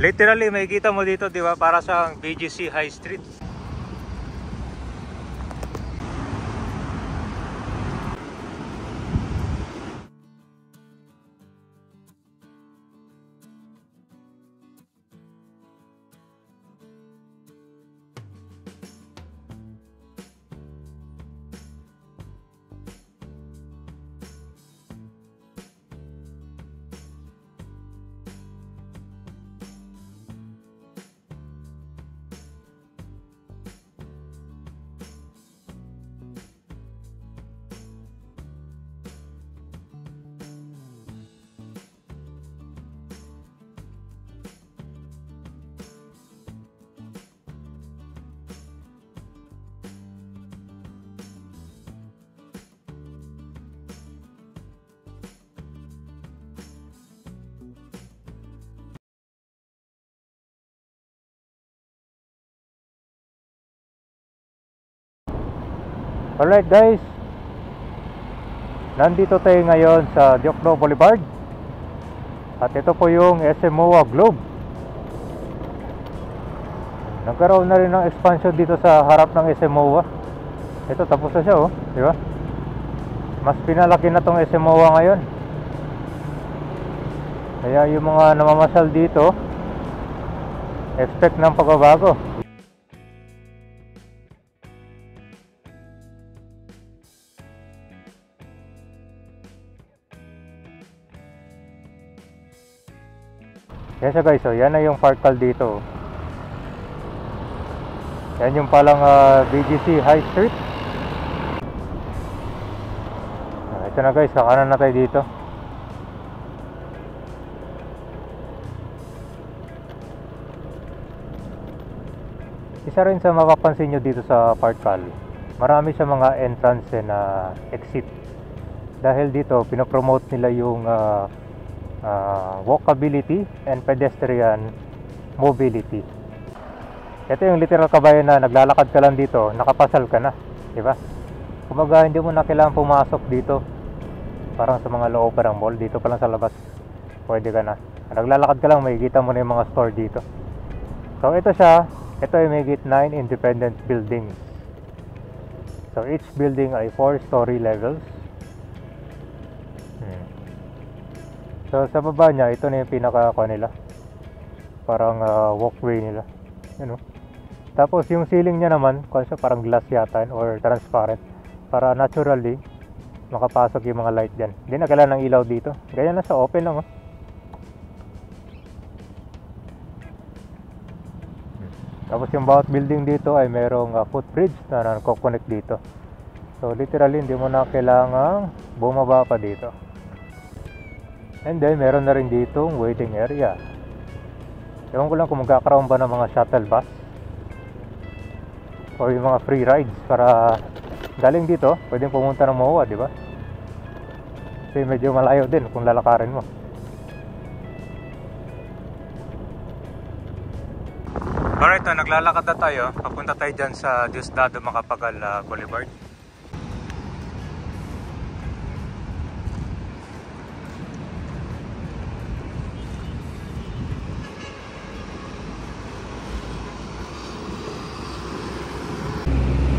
Literally, may kita mo dito, di ba? Para sa BGC High Street. Alright guys, nandito tayo ngayon sa Diokno Boulevard. At ito po yung SM MOA Globe. Nagkaroon na rin ng expansion dito sa harap ng SM MOA. Ito, tapos na siya, oh, di ba? Mas pinalaki na tong SM MOA ngayon. Kaya yung mga namamasyal dito, expect ng pagbabago. Yes guys, so yan na yung parkal dito. Yan yung palang BGC High Street. Ito na guys, kakanan na tayo dito. Isa rin sa mapapansin nyo dito sa parkal, marami sa mga entrance na exit. Dahil dito, pinopromote nila yung walkability and pedestrian mobility. Ito yung literal kabayan na naglalakad ka lang dito, nakapasal ka na, di ba? Kumbaga hindi mo na kailangan pumasok dito. Parang sa mga loob ng mall, dito pa lang sa labas pwede ka na. Naglalakad ka lang, makikita mo na yung mga store dito. So ito siya, ito ay may 9 independent buildings. So each building ay 4-story levels. So sa baba niya, ito na yung pinaka nila. Parang walkway nila. Yun, tapos yung ceiling niya naman, parang glass yata or transparent. Para naturally makapasok yung mga light dyan. Hindi na kailangan ng ilaw dito. Ganyan na sa open lang. Tapos yung bawat building dito ay merong footbridge na nagko-connect dito. So literally hindi mo na kailangang bumaba pa dito. And then, meron na rin ditong waiting area. Ewan ko lang kung magkakaroon ba ng mga shuttle bus o yung mga free rides para galing dito, pwedeng pumunta ng MOA, di ba? Kasi medyo malayo din kung lalakarin mo. Alright, naglalakad na tayo. Papunta tayo dyan sa Diosdado Macapagal Boulevard.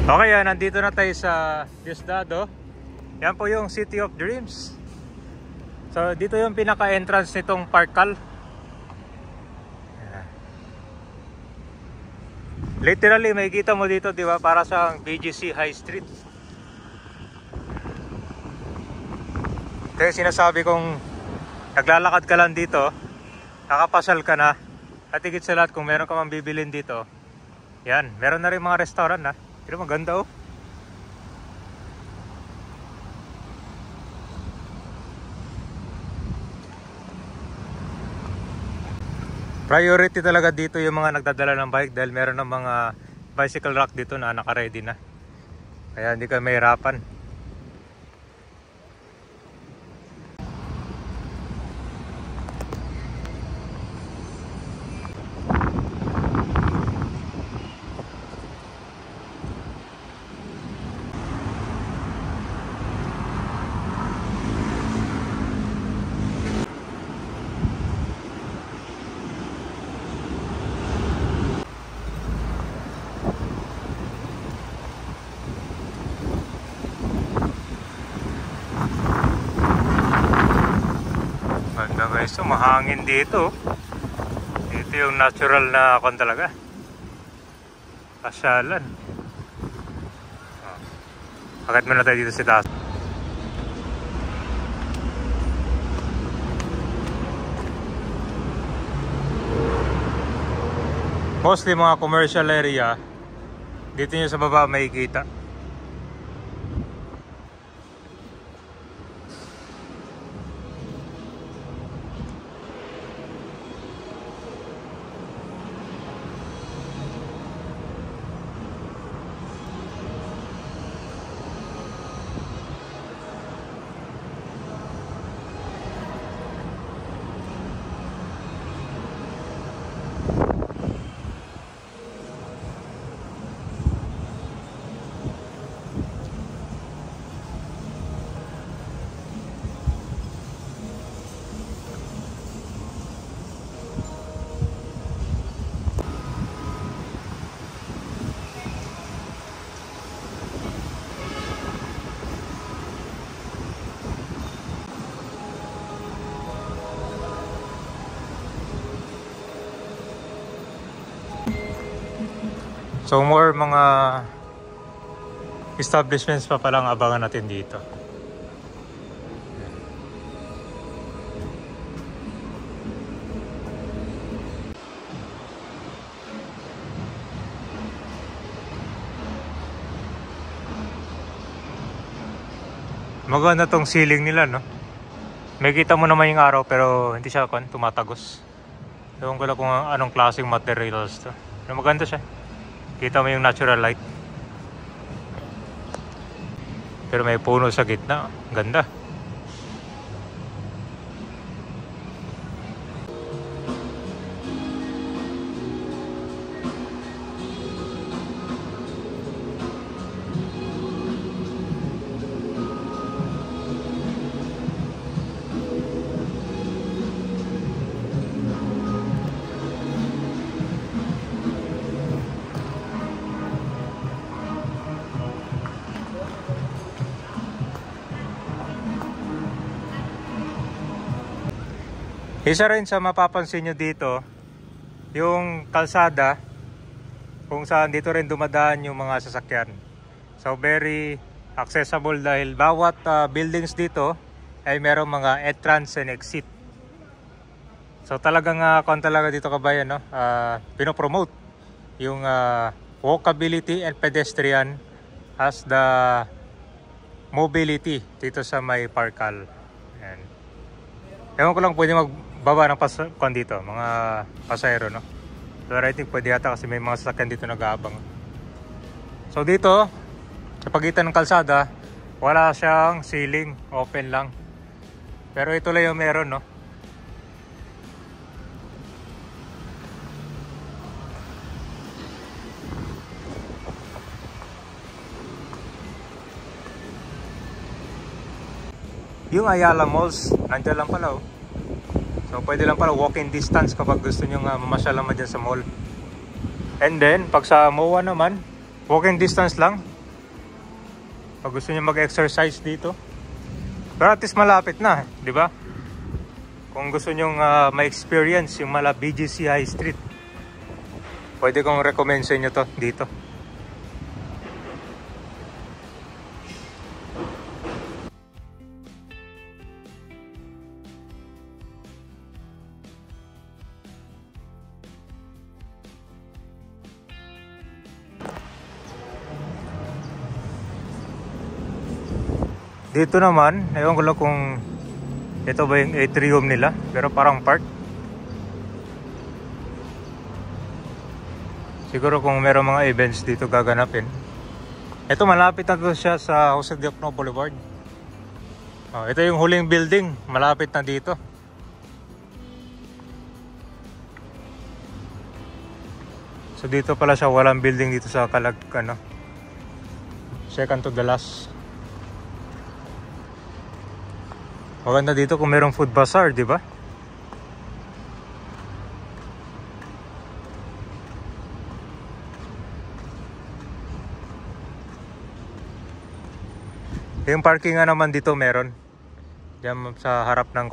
Okay, nandito na tayo sa Diosdado. Yan po yung City of Dreams. So dito yung pinaka-entrance nitong parkal. Literally, may kita mo dito, di ba? Para sa BGC High Street. Kaya sinasabi kong naglalakad ka lang dito, nakapasal ka na, at higit sa lahat kung meron ka mang bibilin dito, yan, meron na rin mga restaurant na. Pero maganda, oh. Priority talaga dito yung mga nagdadala ng bike dahil meron ng mga bicycle rack dito na naka-ready na. Kaya hindi ka mahirapan. Ayos to, mahangin dito. Ito yung natural na kon talaga. Pasyalan. Akit muna tayo dito sa taas. Mostly mga commercial area, dito nyo sa baba makikita. So more mga establishments pa palang abangan natin dito. Maganda tong ceiling nila, no? May kita mo naman yung araw pero hindi siya tumatagos. Ewan ko lang kung anong klaseng materials to. Pero maganda siya. Kita mo yung natural light. Pero may puno sa gitna. Ganda. Isa rin sa mapapansin nyo dito, yung kalsada, kung saan dito rin dumadaan yung mga sasakyan. So very accessible dahil bawat buildings dito ay merong mga entrance and exit. So talagang talaga dito kabayan, no? Pinopromote yung walkability and pedestrian as the mobility dito sa may Parkal. Ayan. Ewan ko lang pwede magbaba ng dito, mga pasahero, no? Pero I think pwede yata kasi may mga sasakyan dito nag-aabang. So dito, sa pagitan ng kalsada, wala siyang ceiling, open lang. Pero ito lang yung meron, no? Yung Ayala Malls, nandiyan lang pala, oh. So pwede lang pala walking distance kapag gusto nyo mamasyal naman dyan sa mall. And then, pag sa MOA naman, walking distance lang. Pag gusto nyo mag-exercise dito. Pero at least malapit na, di ba? Kung gusto nyo ma-experience yung mala BGC High Street, pwede kong recommend sa inyo to dito. Dito naman, ewan ko lang kung ito ba yung atrium nila, pero parang park. Siguro kung meron mga events dito gaganapin. Ito malapit na to siya sa Jose Diokno Boulevard. Oh, ito yung huling building, malapit na dito. So dito pala siya, walang building dito sa second to the last. Maganda dito kung merong food bazaar, di ba? Yung parking nga naman dito meron. Diyan sa harap ng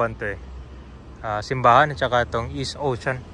simbahan at saka itong East Ocean.